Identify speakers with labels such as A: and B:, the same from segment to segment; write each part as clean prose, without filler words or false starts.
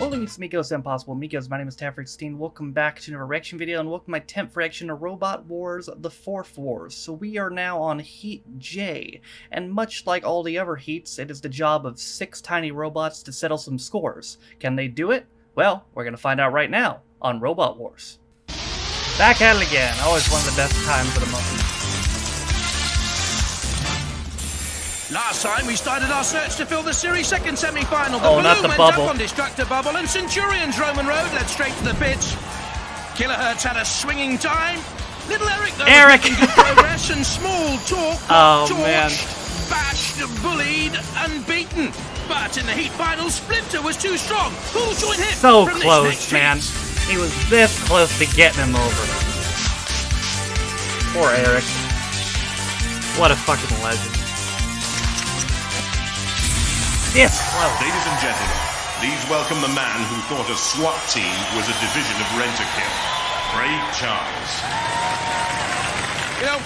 A: Hello, it's Miko's Impossible Mikos. My name is Taffrixteen. Welcome back to another reaction video, and welcome to my 10th reaction to Robot Wars, the 4th Wars. So we are now on Heat J, and much like all the other heats, it is the job of 6 tiny robots to settle some scores. Can they do it? Well, we're gonna find out right now on Robot Wars. Back at it again. Always one of the best times of the month.
B: Last time we started our search to fill the series second semi-final. The
A: not
B: balloon
A: the
B: went
A: bubble.
B: up on Destructor Bubble, and Centurion's Roman Road led straight to the pitch. Kilohertz had a swinging time. Little Eric though was making good progress, and Small Talk torched, bashed, bullied, and beaten. But in the heat finals, Splinter was too strong. Who'll join him?
A: So
B: from
A: close,
B: this next
A: man.
B: heat?
A: He was this close to getting him over. Poor Eric. What a fucking legend. This close.
C: Ladies and gentlemen, please welcome the man who thought a SWAT team was a division of Rent-A-Kill, Craig Charles.
D: You know,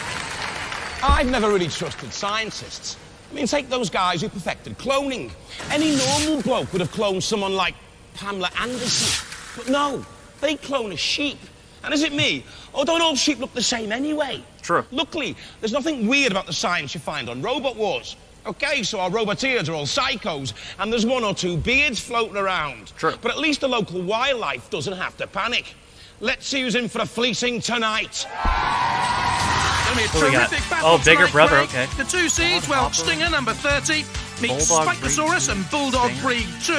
D: I've never really trusted scientists. I mean, take those guys who perfected cloning. Any normal bloke would have cloned someone like Pamela Anderson. But no, they clone a sheep. And is it me? Oh, don't all sheep look the same anyway?
A: True.
D: Luckily, there's nothing weird about the science you find on Robot Wars. Okay, so our roboteers are all psychos, and there's 1 or 2 beards floating around.
A: True.
D: But at least the local wildlife doesn't have to panic. Let's see who's in for a fleecing tonight.
B: Gonna be a
A: What we got?
B: terrific battle
A: Oh, bigger
B: tonight,
A: brother,
B: Craig.
A: okay.
B: The 2 seeds, well, Stinger, number 30, meets
A: Bulldog,
B: Spikersaurus
A: breed
B: and Bulldog,
A: Stinger.
B: breed 2,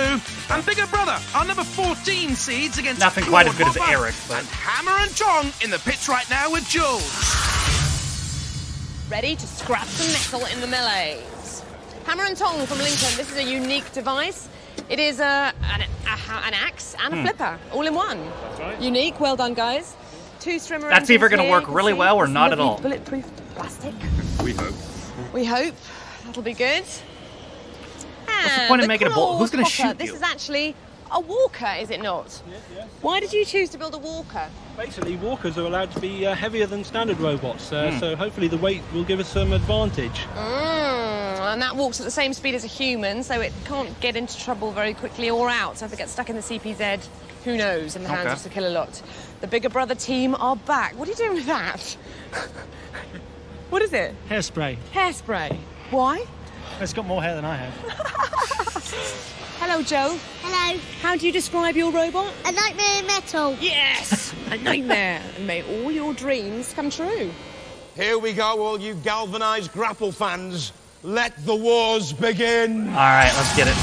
B: and Bigger Brother, our number 14 seeds against
A: Nothing quite as
B: Claude
A: good as
B: Hopper,
A: Eric, but...
B: and Hammer and Tong in the pits right now with Jules.
E: Ready to scrap some metal in the melees. Hammer and Tong from Lincoln. This is a unique device. It is an axe and a flipper, all in one.
F: That's right.
E: Unique. Well done, guys. 2 strimmer
A: That's either
E: engines
A: gonna
E: here,
A: work
E: you can
A: really
E: see.
A: well or
E: This
A: not at
E: lovely
A: all.
E: Bulletproof plastic.
C: We hope.
E: We hope. That'll be good.
A: What's the point of making a bolt? Who's gonna
E: Claude Hopper,
A: shoot
E: This
A: you?
E: is actually a walker, is it not?
F: Yes.
E: Why did you choose to build a walker?
F: Basically, walkers are allowed to be heavier than standard robots, so hopefully the weight will give us some advantage.
E: And that walks at the same speed as a human, so it can't get into trouble very quickly or out. So if it gets stuck in the CPZ, who knows, in the hands of the Killer Lot. The Bigger Brother team are back. What are you doing with that? What is it?
F: Hairspray.
E: Hairspray. Why?
F: It's got more hair than I have.
E: Hello, Joe.
G: Hello,
E: How do you describe your robot?
G: a nightmare metal.
E: Yes! A nightmare. And may all your dreams come true.
D: Here we go, all you galvanized grapple fans. Let the wars begin.
A: Alright, let's get it.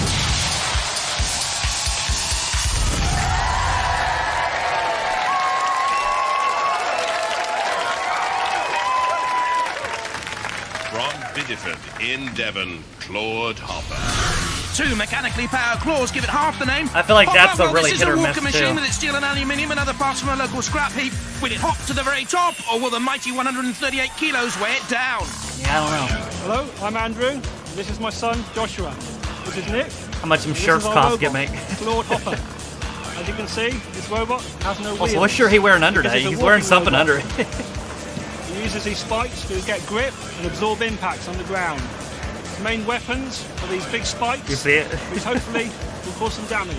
C: From Bideford in Devon, Claude Hopper.
B: 2 mechanically powered claws give it half the name.
A: I feel like that's a
B: well,
A: really
B: this
A: hit or
B: is a
A: miss,
B: walker machine
A: too.
B: with its steel and aluminium and other parts from a local scrap heap. Will it hop to the very top, or will the mighty 138 kilos weigh it down?
A: Yeah, I don't know.
F: Hello, I'm Andrew. This is my son, Joshua. This is Nick.
A: How much some
F: This
A: shirts
F: is our
A: cost, get
F: robot,
A: mate.
F: Claude Hopper. As you can see, this robot has no wheels.
A: Also, what's sure he wearing under
F: Because
A: that?
F: it's a
A: He's wearing
F: walking
A: something
F: robot.
A: under it.
F: He uses these spikes to get grip and absorb impacts on the ground. His main weapons are these big spikes,
A: You see it?
F: which hopefully will cause some damage.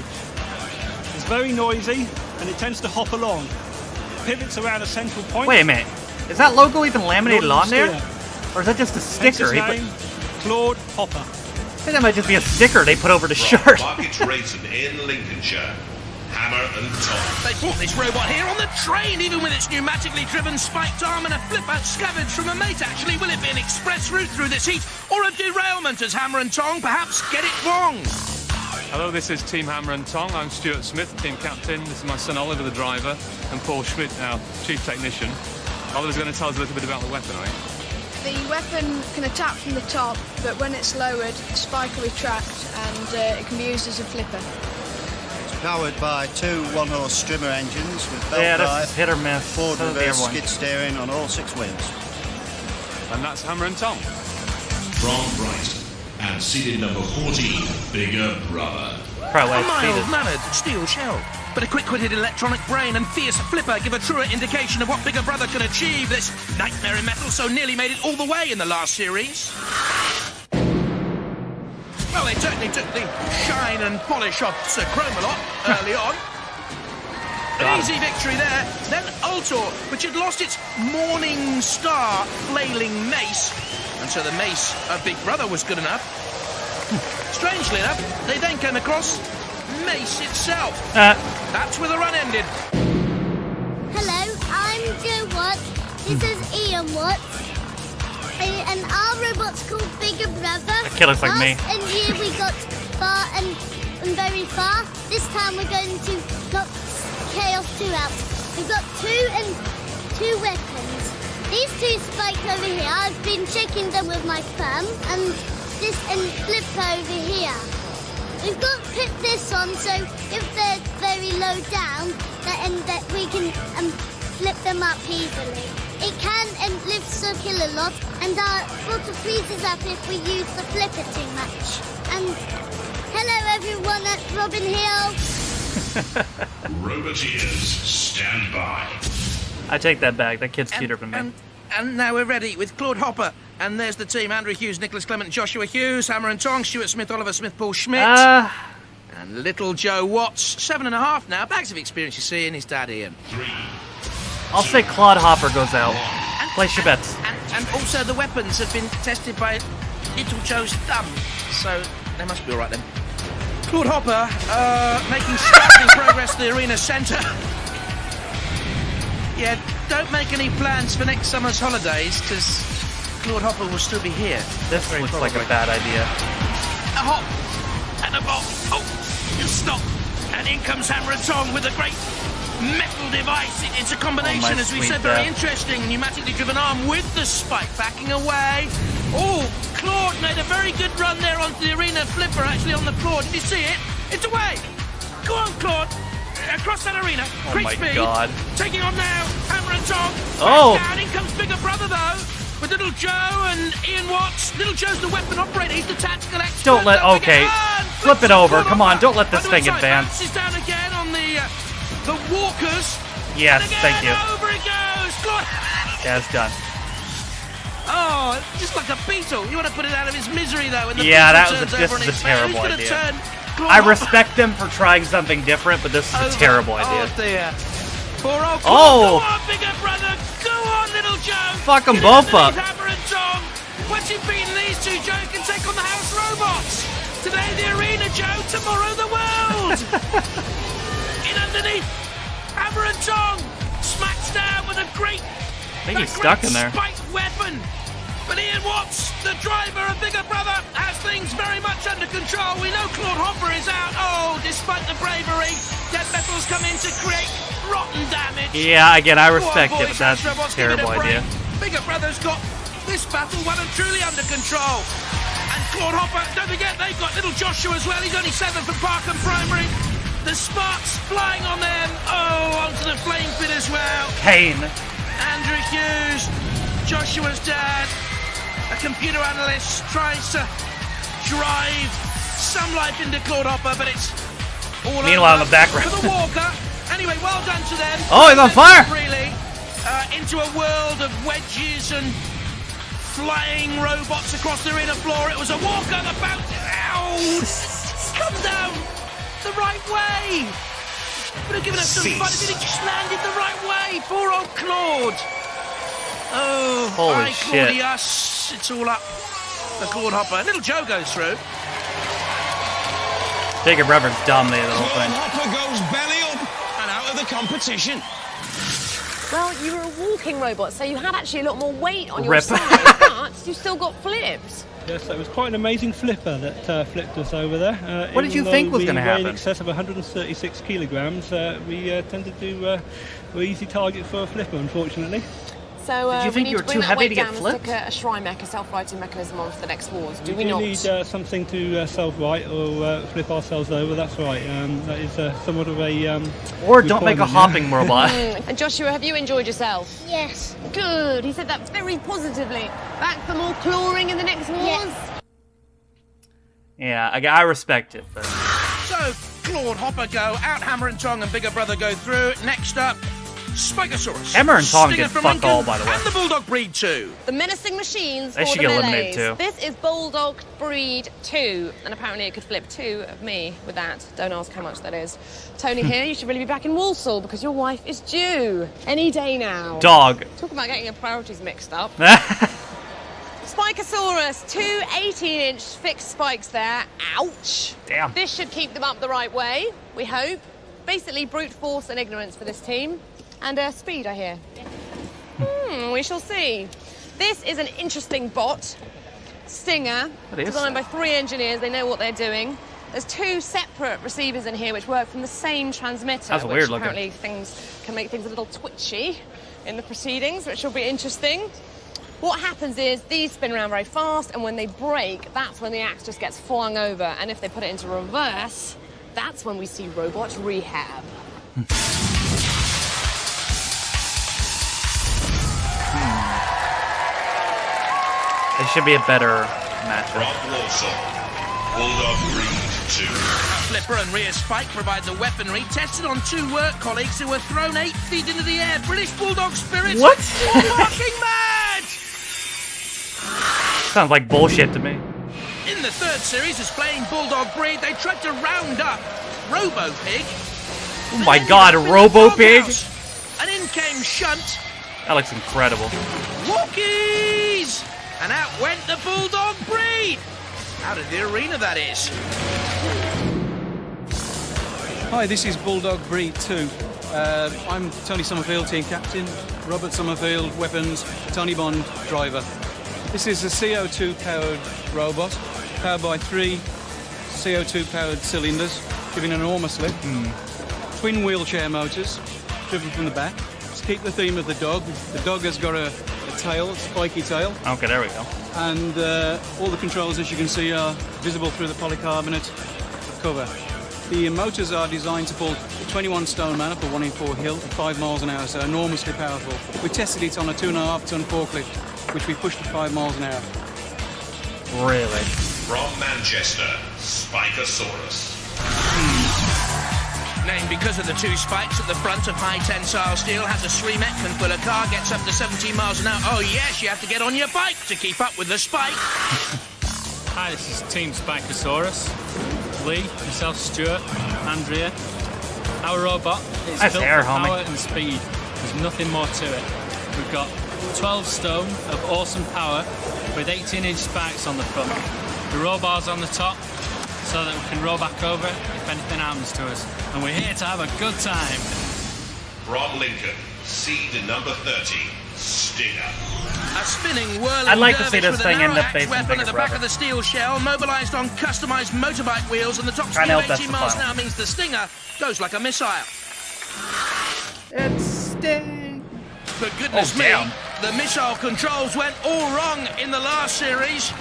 F: It's very noisy and it tends to hop along. It pivots around a central point.
A: Wait a minute. Is that logo even laminated on there?
F: Steer.
A: Or is that just a
F: Hence
A: sticker?
F: his
A: He put-
F: name, Claude Hopper.
A: I think that might just be a sticker they put over the
C: From
A: shirt.
C: Market Racing in Lincolnshire, Hammer and Tong.
B: They brought this robot here on the train, even with its pneumatically driven spiked arm and a flipper scavenged from a mate. Actually, will it be an express route through this heat, or a derailment as Hammer and Tong perhaps get it wrong?
H: Hello, this is Team Hammer and Tong. I'm Stuart Smith, team captain. This is my son Oliver, the driver, and Paul Schmidt, our chief technician. Oliver's going to tell us a little bit about the weapon, I think.
G: The weapon can attack from the top, but when it's lowered, the spike will retract and it can be used as a flipper.
I: It's powered by 2 one-horse strimmer engines with belt
A: Yeah,
I: drive,
A: this is hit or miss.
I: forward
A: So does the
I: reverse
A: other one.
I: skid steering on all 6 wheels.
H: And that's Hammer and Tong.
C: From Brighton, and seated number 14, Bigger Brother.
A: Probably
B: A
A: seated.
B: mild-mannered steel shell, but a quick-witted electronic brain and fierce flipper give a truer indication of what Bigger Brother can achieve. This nightmare in metal so nearly made it all the way in the last series. Well, they certainly took the shine and polish off Sir Chromalot early on. An easy victory there. Then Ultor, which had lost its Morning Star flailing mace, and so the mace of Big Brother was good enough. Strangely enough, they then came across Mace itself. That's where the run ended.
J: Hello, I'm Joe Watts. This is Ian Watts. And our robot's called Bigger Brother.
A: That kid looks like me.
J: And here we got far and very far. This time we're going to knock Chaos 2 out. We've got two weapons. These two spikes over here, I've been checking them with my thumb, and this and Flip over here. We've got to put this on, so if they're very low down, that we can flip them up easily. It can lift Circle a lot, and our water freezes up if we use the flipper too much. And hello everyone at Robin Hill.
C: Roboteers, stand by.
A: I take that back. That kid's cuter than me.
B: And now we're ready with Claude Hopper. And there's the team. Andrew Hughes, Nicholas Clement, Joshua Hughes, Hammer and Tong, Stuart Smith, Oliver Smith, Paul Schmidt. And little Joe Watts, 7.5 now. Bags of experience you see in his dad Ian.
A: I'll say Claude Hopper goes out. Place your bets.
B: And also the weapons have been tested by little Joe's thumb. So they must be all right then. Claude Hopper making striking progress to the arena centre. Yeah, don't make any plans for next summer's holidays, because Claude Hopper will still be here.
A: This looks like a bad idea.
B: A hop and a bop. Oh, you stop. And in comes Hammer and Tong with a great metal device. It's a combination, as we said, very interesting. Pneumatically driven arm with the spike backing away. Oh, Claude made a very good run there onto the arena flipper, actually on the floor. Did you see it? It's away. Go on, Claude. Across that arena.
A: Oh my God.
B: Taking on now. Hammer and Tong.
A: Oh.
B: Down. In comes Bigger Brother, though. With little Joe and Ian Watts. Little Joe's the weapon operator. He's the tactical expert.
A: Don't let... Okay. Flip it over. Come on. Don't let this thing advance.
B: Bounces down again on the walkers.
A: Yes, thank you.
B: Over it goes.
A: Yeah, it's done.
B: Oh, just like a beetle. You want to put it out of his misery, though. And
A: yeah, this is a terrible idea. I respect them for trying something different, but this is a terrible idea.
B: Oh, dear. Poor old Claude.
A: Oh!
B: Go on, Bigger Brother. Go on, little Joe.
A: Fuck them both up.
B: Hammer and Tong. Once you've beaten these two, Joe can take on the house robots. Today, the arena, Joe. Tomorrow, the world. In underneath. Hammer and Tong. Smacks down with a great...
A: I think he's stuck in there.
B: Spiked weapon. But Ian Watts, the driver of Bigger Brother, has things very much under control. We know Claude Hopper is out. Oh, despite the bravery, dead metals come in to create rotten damage.
A: Yeah, again, I respect it, but that's a terrible idea.
B: Bigger Brother's got this battle well and truly under control. And Claude Hopper, don't forget, they've got little Joshua as well. He's only 7 from Parkham Primary. The sparks flying on them. Oh, onto the flame pit as well.
A: Kane.
B: Andrew Hughes, Joshua's dad. A computer analyst tries to drive some life into Claude Hopper, but it's all
A: meanwhile in the background.
B: For the walker. Anyway, well done to them.
A: Oh, he's on fire!
B: Really, into a world of wedges and flying robots across the arena floor. It was a walker that bounced. Ow! Come down the right way. Would have given us some fun if he just landed the right way. Poor old Claude. Oh,
A: holy shit.
B: Claudius. It's all up for Claude Hopper. Little Joe goes through.
A: Bigger Brother's dominated the whole thing.
D: Claude Hopper goes belly up and out of the competition.
E: Well, you were a walking robot, so you had actually a lot more weight on your side, but you still got flipped.
F: Yes, it was quite an amazing flipper that flipped us over there.
A: What did you think was going to happen?
F: In excess of 136 kilograms, we tended to were easy target for a flipper, unfortunately.
E: So
A: did you think you were too heavy to get flipped?
E: Stick a shrine mech, a self-righting mechanism on for the next wars. Do we
F: do
E: not?
F: Need something to self-right or flip ourselves over. That's right. That is somewhat of a.
A: Or don't make a hopping robot.
E: And Joshua, have you enjoyed yourself?
J: Yes.
E: Good. He said that very positively. Back for more clawing in the next wars.
J: Yes.
A: Yeah, I respect it. But...
B: So Claude Hopper go out, Hammer and Tong and Bigger Brother go through. Next up, Spikersaurus.
A: Hammer and Tong
B: Stinger
A: did
B: from
A: fuck
B: Lincoln,
A: all, by the way.
B: And the Bulldog Breed 2.
E: The menacing machines
A: They
E: for
A: should
E: the
A: get
E: melees.
A: eliminated too.
E: This is Bulldog Breed 2, and apparently it could flip 2 of me with that. Don't ask how much that is. Tony here, you should really be back in Walsall because your wife is due any day now.
A: Dog.
E: Talk about getting your priorities mixed up. Spikersaurus, 2 18-inch fixed spikes there. Ouch.
A: Damn.
E: This should keep them up the right way, we hope. Basically, brute force and ignorance for this team. And speed, I hear. We shall see. This is an interesting bot. Stinger, designed by 3 engineers. They know what they're doing. There's 2 separate receivers in here which work from the same transmitter.
A: That's
E: which
A: weird looking.
E: Apparently things can make things a little twitchy in the proceedings, which will be interesting. What happens is these spin around very fast, and when they break, that's when the axe just gets flung over. And if they put it into reverse, that's when we see robot rehab.
A: It should be a better matchup.
C: Rob Walsall, Bulldog Breed 2.
B: Flipper and rear spike provide the weaponry, tested on 2 work colleagues who were thrown 8 feet into the air. British Bulldog spirit.
A: What?
B: Fucking mad!
A: Sounds like bullshit to me.
B: In the 3rd series, displaying Bulldog Breed, they tried to round up Robo Pig.
A: Oh my god, a Robo Pig?
B: And in came Shunt.
A: That looks incredible.
B: Walkies! And out went the Bulldog Breed. Out of the arena, that is.
F: Hi, this is Bulldog Breed 2. I'm Tony Summerfield, team captain. Robert Summerfield, weapons. Tony Bond, driver. This is a CO2-powered robot, powered by 3 CO2-powered cylinders, giving an enormous lift. Twin wheelchair motors, driven from the back. To keep the theme of the dog has got a tail, a spiky tail.
A: Okay, there we go.
F: And all the controls, as you can see, are visible through the polycarbonate cover. The motors are designed to pull a 21-stone man up a 1-in-4 hill at 5 miles an hour, so enormously powerful. We tested it on a 2.5-ton forklift, which we pushed at 5 miles an hour.
A: Really?
C: From Manchester, Spikersaurus.
B: Named because of the 2 spikes at the front of high tensile steel, has a 3-mech can pull a car, gets up to 17 miles an hour. Oh yes, you have to get on your bike to keep up with the spike.
K: Hi, this is Team Spikersaurus. Lee, myself, Stuart, Andrea. Our robot is built for power and speed. There's nothing more to it. We've got 12 stone of awesome power with 18-inch spikes on the front. The roll bars on the top so that we can roll back over if anything happens to us. And we're here to have a good time.
C: From Lincoln, seed number 30, Stinger.
B: A spinning whirling
A: I'd like to see
B: dervish
A: this
B: with
A: thing
B: a
A: end up
B: narrow
A: facing
B: axe weapon
A: bigger
B: at the back
A: brother.
B: of the steel shell, mobilised on customised motorbike wheels, and the top speed of 18 miles an hour means the Stinger goes like a missile.
A: It's Sting.
B: But goodness me, the missile controls went all wrong in the last series.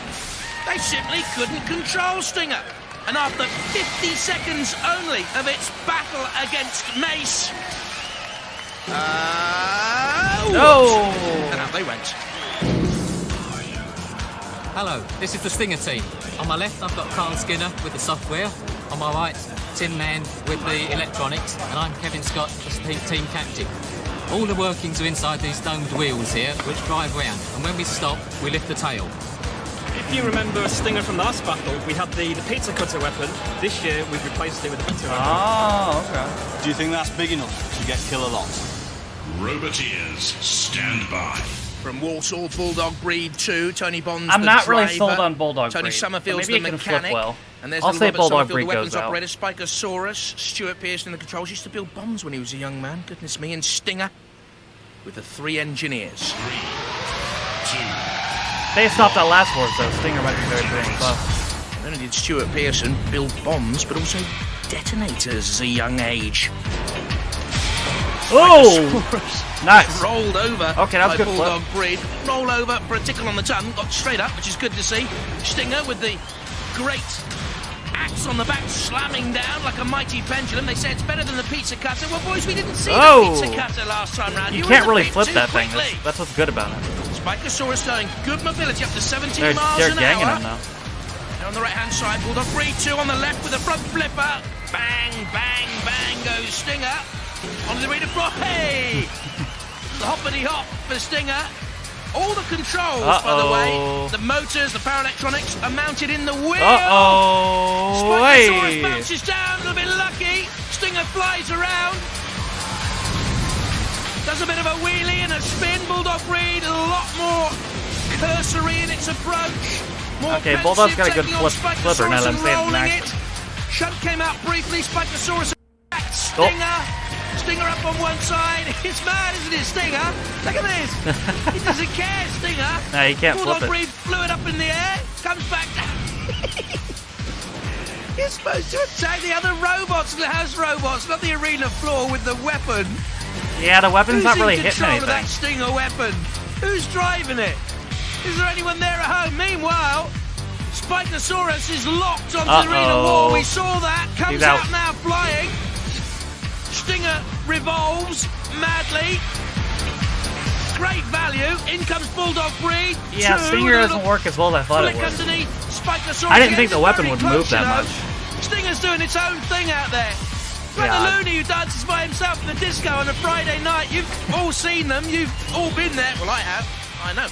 B: They simply couldn't control Stinger. And after 50 seconds only of its battle against Mace...
A: No!
B: And out they went.
L: Hello, this is the Stinger team. On my left, I've got Carl Skinner with the software. On my right, Tim Mann with the electronics. And I'm Kevin Scott, the team captain. All the workings are inside these domed wheels here, which drive round. And when we stop, we lift the tail.
M: If you remember a Stinger from the last battle, we had the pizza cutter weapon. This year, we've replaced it with a pizza weapon.
A: Oh, okay.
N: Do you think that's big enough to get killer lots?
C: Roboteers, stand by.
B: From Walsall, Bulldog Breed 2, Tony Bond's
A: I'm
B: the
A: not
B: driver.
A: really sold on Bulldog
B: Tony
A: Breed.
B: Summerfield's
A: Maybe
B: the
A: it can flip
B: mechanic.
A: well.
B: And there's
A: I'll
B: the
A: say
B: Robert
A: Bulldog
B: Summerfield,
A: Breed
B: the weapons
A: goes out.
B: operator, Spikersaurus, Stuart Pearson in the controls. Used to build bombs when he was a young man. Goodness me. And Stinger with the 3 engineers.
C: 3, 2.
A: They stopped that last war, so Stinger might be very big.
B: Not only did Stuart Pearson build bombs, but also detonators at a young age.
A: Oh! Nice.
B: Rolled over
A: Okay, that was
B: by
A: good
B: Bulldog
A: flip.
B: Breed. Roll over for a tickle on the tongue. Got straight up, which is good to see. Stinger with the great axe on the back, slamming down like a mighty pendulum. They say it's better than the pizza cutter. Well, boys, we didn't see the pizza cutter last time round.
A: You
B: were
A: can't
B: in the
A: really
B: pit
A: flip
B: too
A: that thing.
B: quickly.
A: That's what's good about it.
B: Spikersaurus going good mobility up to 17
A: They're
B: miles an
A: ganging
B: hour.
A: him now.
B: And on the right-hand side, Bulldog Breed 2 on the left with the front flipper. Bang, bang, bang goes Stinger. Onto the reader front. Hey! hoppity hop for Stinger. All the controls, by the way, the motors, the power electronics, are mounted in the wheel. Spikersaurus bounces down, a little bit lucky. Stinger flies around. Does a bit of a wheelie and a spin. Bulldog breed, a lot more cursory in its approach. More
A: okay, Bulldog's got a good flipper now that I'm saying it.
B: Shunt came out briefly. Spikersaurus back. Stinger. Stinger up on one side. It's mad, isn't it, Stinger? Look at this. He doesn't care, Stinger.
A: No, he can't flip it.
B: Bulldog flew it up in the air, comes back down. You're supposed to attack the other robots, the house robots, not the arena floor with the weapon.
A: Yeah, the weapon's not really hitting anything.
B: Who's in control of that Stinger weapon? Who's driving it? Is there anyone there at home? Meanwhile, Spikersaurus is locked onto the arena wall. We saw that. Comes out now flying. Stinger revolves madly. Great value. In comes Bulldog breed.
A: Yeah, Stinger doesn't work as well as I thought it would. I didn't think the weapon would move that much.
B: Stinger's doing its own thing out there. Like the loony who dances by himself in the disco on a Friday night. You've all seen them. You've all been there. Well, I have. I know.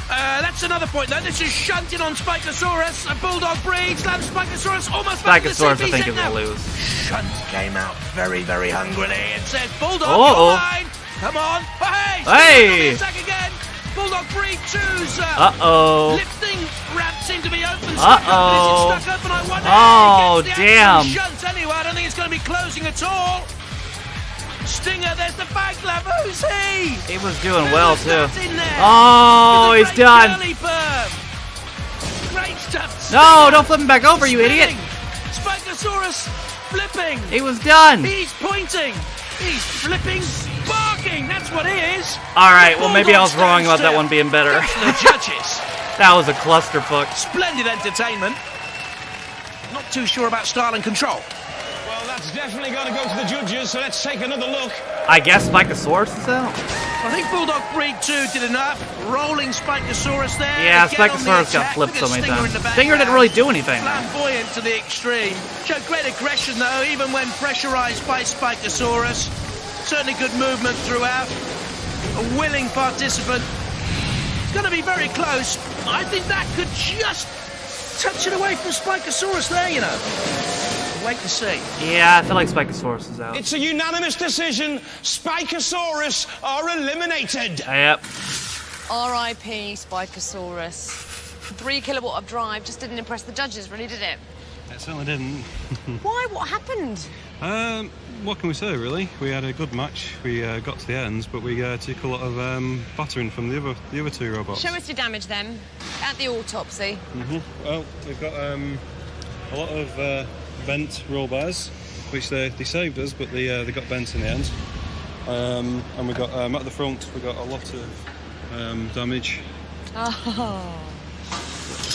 B: That's another point, though. This is shunting on Spikersaurus. A Bulldog breed slams Spikersaurus almost back to the
A: Spikersaurus, I think, is going to lose.
B: Shunt came out very, very hungrily and said, Bulldog, you're mine. Come on. Oh, hey! Attack again. Bulldog breed choose. Lifting ramp seemed to be open. Is it stuck open? I wonder.
A: Damn.
B: Shunt anyway. I don't think it's going to be closing at all. Stinger, there's the back lever. Who's he?
A: He was doing well, too. Oh, he's done.
B: Great stuff.
A: No, don't flip him back over, you idiot.
B: Spikersaurus flipping.
A: He was done.
B: He's pointing. He's flipping, barking. That's what he is.
A: All right, well, maybe I was wrong about that one being better.
B: The judges.
A: That was a clusterfuck.
B: Splendid entertainment. Not too sure about style and control.
D: Well, that's definitely got to go to the judges, so let's take another look.
A: I guess Spikersaurus is out.
B: I think Bulldog breed 2 did enough. Rolling Spikersaurus there.
A: Yeah, Spikersaurus got flipped so many times. Stinger didn't really do anything.
B: Flamboyant to the extreme. Showed great aggression, though, even when pressurized by Spikersaurus. Certainly good movement throughout. A willing participant. It's going to be very close. I think that could just touch it away from Spikersaurus there, you know. Wait to see.
A: Yeah, I feel like Spikersaurus is out.
D: It's a unanimous decision. Spikersaurus are eliminated.
A: Yep.
E: R.I.P. Spikersaurus. 3 kilowatt of drive just didn't impress the judges, really, did it?
O: It certainly didn't.
E: Why? What happened?
O: What can we say, really? We had a good match. We got to the ends, but we took a lot of battering from the other 2 robots.
E: Show us your damage, then, at the autopsy.
O: Well, we've got a lot of bent roll bars, which they saved us, but they got bent in the end. And we got at the front, we got a lot of damage.
E: Oh,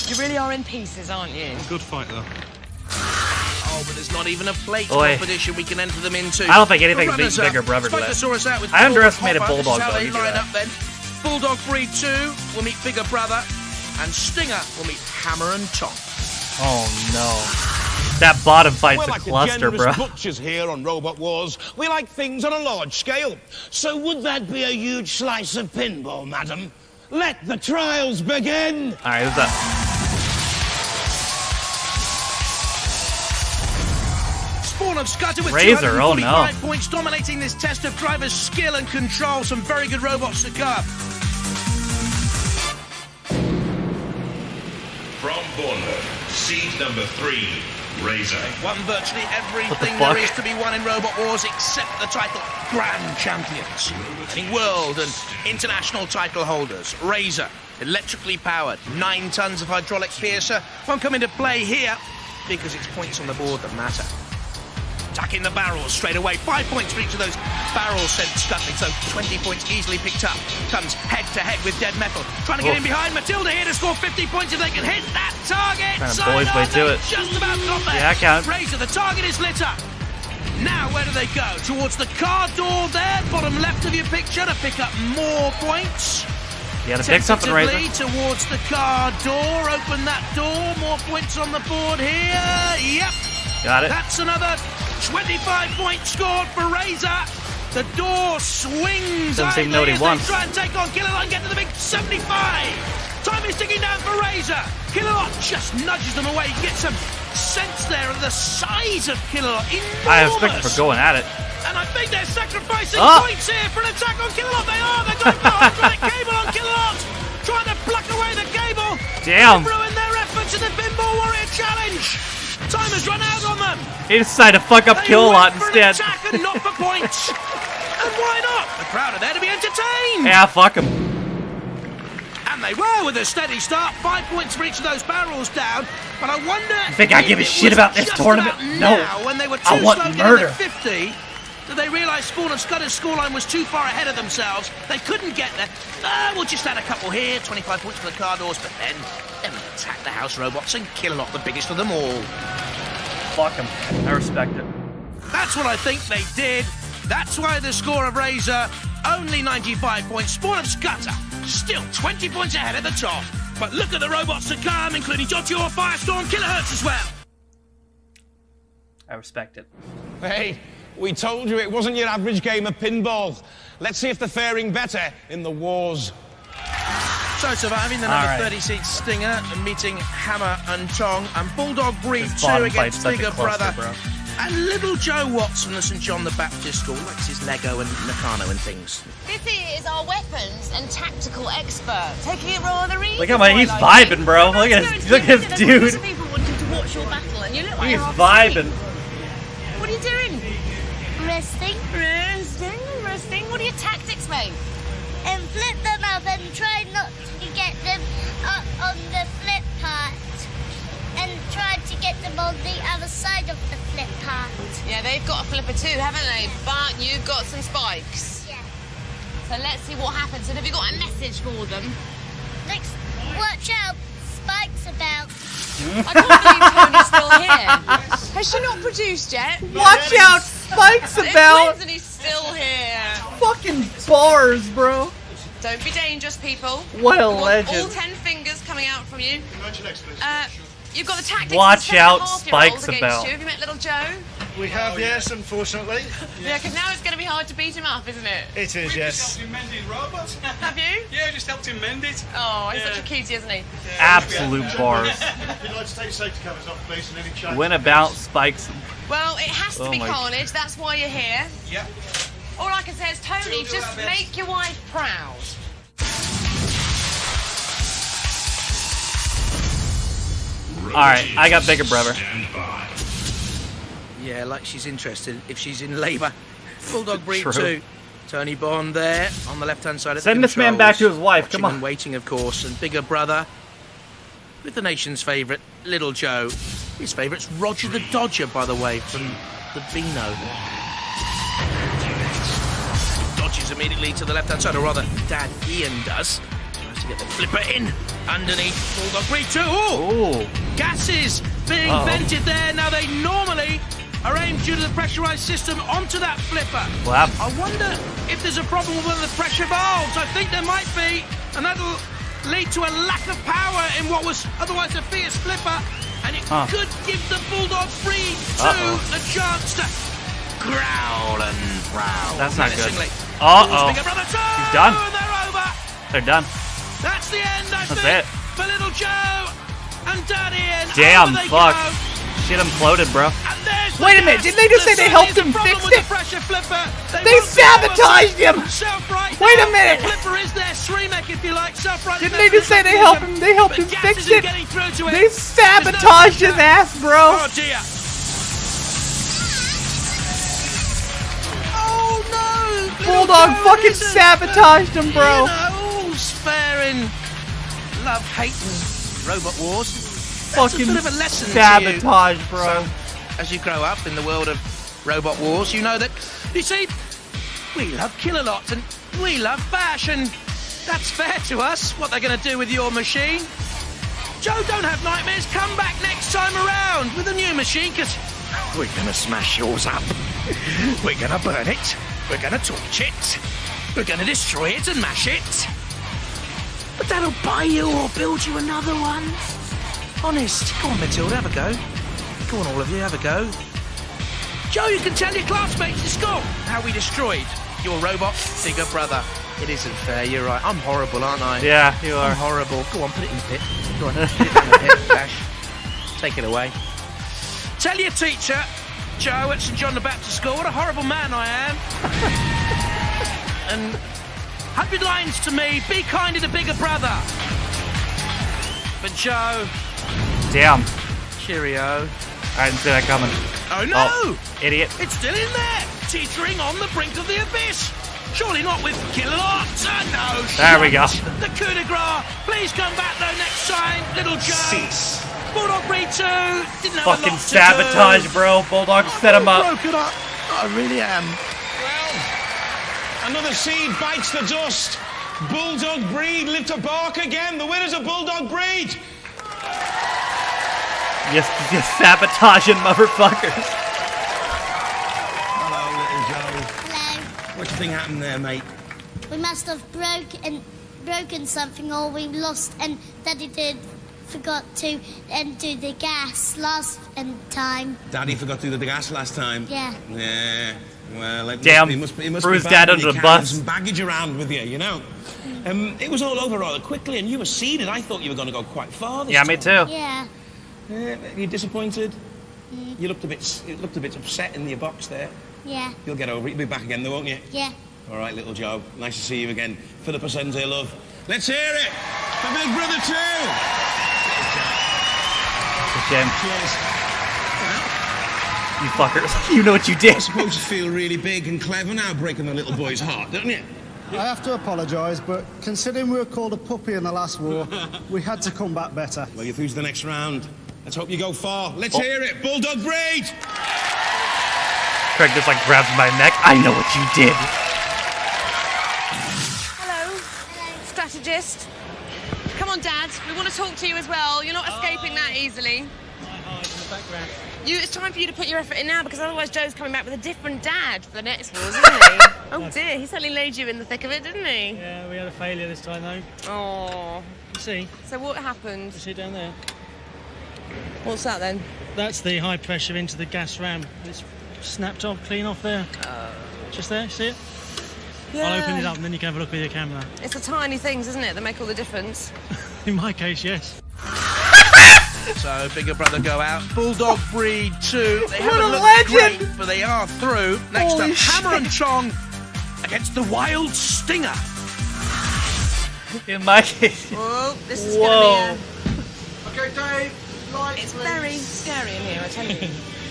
E: you really are in pieces, aren't you?
O: Good fight, though.
B: Oh, but there's not even a plate competition we can enter them into.
A: I don't think anything's bigger brother than that. I underestimated Bulldog, though.
B: They line up then. Bulldog breed 2 will meet Bigger Brother, and Stinger will meet Hammer and Tong.
A: Oh no. That bottom fight's a cluster, bro.
D: Butchers here on Robot Wars. We like things on a large scale. So would that be a huge slice of pinball, madam? Let the trials begin!
A: Alright, who's up?
B: Spawn of Scudder with
A: Razor,
B: 245 points, dominating this test of driver's skill and control. Some very good robots to come.
C: From Bournemouth, seed number 3, Razor.
B: Won virtually everything there is to be won in Robot Wars except the title Grand Champions. Winning world and international title holders. Razor, electrically powered, 9 tons of hydraulic piercer. Won't come into play here because it's points on the board that matter. Attacking the barrels straight away. 5 points for each of those barrels sent scuttling, so 20 points easily picked up. Comes head to head with Dead Metal. Trying to get in behind. Matilda here to score 50 points if they can hit that target.
A: Boys way to it.
B: Just about got there.
A: Yeah, I count.
B: Razor, the target is lit up. Now, where do they go? Towards the car door there, bottom left of your picture, to pick up more points.
A: You gotta pick something, Razor.
B: Towards the car door. Open that door. More points on the board here. Yep.
A: Got it.
B: That's another 25 points scored for Razor. The door swings.
A: Doesn't seem to know what he wants.
B: Try and take on Killalot and get to the big 75. Time is ticking down for Razor. Killalot just nudges them away. You get some sense there of the size of Killalot. Enormous.
A: I expect for going at it.
B: And I think they're sacrificing points here for an attack on Killalot. They are. They've got the hydraulic cable on Killalot. Trying to pluck away the cable.
A: Damn.
B: They've ruined their efforts in the Pinball Warrior Challenge. Time has run out on them.
A: He decided to fuck up Killalot instead.
B: Attack and not for points. And why not? The crowd are there to be entertained.
A: Yeah, fuck him.
B: And they were with a steady start. 5 points for each of those barrels down. But I wonder.
A: You think I give a shit about this tournament? No.
B: When they were too
A: I want
B: slow
A: murder.
B: to 50, did they realise Spawn and Scudder's scoreline was too far ahead of themselves? They couldn't get there. We'll just add a couple here. 25 points for the car doors. But then we attack the house robots and Killalot, the biggest of them all.
A: Fuck him. I respect it.
B: That's what I think they did. That's why the score of Razor, only 95 points. Spawn of Scudder, still 20 points ahead at the top. But look at the robots to come, including Jotior, Firestorm, Kilohertz as well.
A: I respect it.
D: Hey, we told you it wasn't your average game of pinball. Let's see if they're faring better in the wars.
B: So surviving the number 30-seat Stinger, meeting Hammer and Tong, and Bulldog Breed 2 against Bigger Brother. And little Joe Watts from the St John the Baptist School, likes his Lego and Nakano and things.
E: This is our weapons and tactical expert, taking it rather easy.
A: Look how much he's vibing, bro. Look at this dude.
E: People wanting to watch your battle, and you look like
A: He's
E: you're
A: vibing.
E: What are you doing?
J: Resting.
E: Resting. What are your tactics, mate?
J: And flip them up and try not to get them up on the flip part. And try to get them on the other side of the flip part.
E: Yeah, they've got a flipper too, haven't they? But you've got some spikes.
J: Yeah.
E: So let's see what happens. And have you got a message for them?
J: Next, watch out, Spike's about.
E: I can't believe Tony's still here. Has she not produced yet?
A: Watch out, Spike's about.
E: And he's still here.
A: Fucking bars, bro.
E: Don't be dangerous, people.
A: What a
E: all
A: legend.
E: 10 fingers coming out from you. You've got the tactics.
A: Watch out,
E: Spike's
A: about.
E: Have you met little Joe?
I: We have, yes, unfortunately.
E: Yeah, because now it's going to be hard to beat him up, isn't it?
I: It is, yes.
F: Helped him mend his robot.
E: Have you?
F: Yeah, just helped him mend it.
E: Oh, he's such a cutie, isn't he?
A: Absolute bars.
I: If you'd like to take safety covers off, please, and any change.
A: Win about Spikes.
E: Well, it has to be carnage. That's why you're here.
F: Yep.
E: All I can say is, Tony, just make your wife proud.
A: Alright, I got Bigger Brother.
B: Yeah, like she's interested if she's in labour. Bulldog Breed
A: True.
B: 2. Tony Bond there on the left-hand side of the
A: Send this man back to his wife,
B: watching
A: come on.
B: and waiting, of course, and Bigger Brother with the nation's favourite, Little Joe. His favourite's Roger the Dodger, by the way, from the Beano. Dodges immediately to the left-hand side, or rather, Dad Ian does. Tries to get the flipper in underneath Bulldog Breed 2. Ooh! Gases being vented there. Now, they normally are aimed due to the pressurised system onto that flipper.
A: Wow.
B: I wonder if there's a problem with one of the pressure valves. I think there might be, and that'll lead to a lack of power in what was otherwise a fierce flipper, and it could give the Bulldog Breed 2 a chance to growl and prowl.
A: That's not good.
B: menacingly.
A: Uh-oh.
B: Bigger Brother 2,
A: He's done.
B: They're over.
A: They're done.
B: That's the end, I
A: That's
B: think,
A: it.
B: for Little Joe and Dad Ian.
A: Damn,
B: Over they
A: fuck.
B: go.
A: Shit imploded, bro.
B: And there's the
A: Wait a minute,
B: gas.
A: didn't they just say they helped him
B: Problem
A: fix
B: with
A: it?
B: the pressure flipper.
A: They
B: won't be able to
A: sabotaged him!
B: self-right
A: Wait a
B: now.
A: minute.
B: The flipper is their Sremek, if you like, self-right.
A: Didn't they just say they helped him? They helped him fix it. They sabotaged his ass, bro.
B: Oh dear. Oh no!
A: Bulldog fucking sabotaged him, bro.
B: You know, all's fair in love, hate, and robot wars. That's
A: Fucking
B: a bit of a lesson
A: sabotage,
B: to you.
A: bro.
B: So, as you grow up in the world of robot wars, you know that, you see, we love Killalot and we love Bash, and that's fair to us. What they're going to do with your machine. Joe, don't have nightmares. Come back next time around with a new machine, because we're going to smash yours up. We're going to burn it. We're going to torch it. We're going to destroy it and mash it. But that'll buy you or build you another one. Honest. Go on, Matilda, have a go. Go on, all of you, have a go. Joe, you can tell your classmates in school how we destroyed your robot bigger brother. It isn't fair, you're right. I'm horrible, aren't I?
A: Yeah, you are.
B: I'm horrible. Go on, put it in the pit. Go on, put it in the pit, Dash. Take it away. Tell your teacher, Joe at St John the Baptist School, what a horrible man I am. And 100 lines to me, be kind to the bigger brother. But Joe...
A: Damn.
B: Cheerio.
A: I didn't see that coming.
B: Oh no!
A: Oh, idiot.
B: It's still in there, teetering on the brink of the abyss. Surely not with Kill-a-Lot. No.
A: There we go.
B: The coup de grace. Please come back though next time, little Joe.
C: Cease.
B: Bulldog Breed 2. Didn't have
A: Fucking
B: a lot
A: sabotage,
B: to do.
A: bro. Bulldog set him up.
B: Broken up. I really am.
D: Well, another seed bites the dust. Bulldog Breed live to bark again. The winners of Bulldog Breed.
A: Yes, sabotaging motherfuckers.
D: Hello, little Joe.
J: Hello.
D: What do you think happened there, mate?
J: We must have broken something, or we lost, and Daddy forgot to do the gas last time.
D: Daddy forgot to do the gas last time.
J: Yeah.
D: Yeah. Well, it must be
A: Bruce
D: bad
A: Dad
D: when
A: under
D: you
A: the
D: carry
A: bus.
D: some baggage around with you, you know. It was all over rather quickly, and you were seeded. I thought you were going to go quite far this
A: Yeah,
D: time.
A: me too.
J: Yeah.
D: You disappointed? You looked a bit upset in your box there.
J: Yeah.
D: You'll get over it. You'll be back again, though, won't you?
J: Yeah.
D: All right, little Joe. Nice to see you again. Philippa sends her love. Let's hear it for Big Brother 2.
A: Shame.
D: Cheers.
A: You fuckers. You know what you did.
D: I suppose you feel really big and clever now, breaking the little boy's heart, don't you?
P: I have to apologise, but considering we were called a puppy in the last war, we had to come back better.
D: Well, you're through to the next round. Let's hope you go far. Let's hear it. Bulldog Breed!
A: Craig just like grabs my neck. I know what you did.
E: Hello. Strategist. Come on, Dad. We want to talk to you as well. You're not escaping that easily. It's time for you to put your effort in now, because otherwise Joe's coming back with a different dad for the next wars, isn't he? Oh dear, he certainly laid you in the thick of it, didn't he?
K: Yeah, we had a failure this time though.
E: Oh.
K: You see?
E: So what happened?
K: You see down there?
E: What's that then?
K: That's the high pressure into the gas ram. It's snapped off, clean off there. Just there, see it?
E: Yeah.
K: I'll open it up and then you can have a look with your camera.
E: It's the tiny things, isn't it, that make all the difference?
K: In my case, yes.
B: So, bigger brother go out. Bulldog Breed 2. They
A: What
B: haven't
A: a
B: looked
A: legend!
B: great, but they are through. Next
A: Holy
B: up, Hammer and Tong against the Wild Stinger.
A: In my case.
E: Whoa, this is
A: Whoa.
E: going to be
I: Okay, Dave.
E: It's very scary in here, I tell you.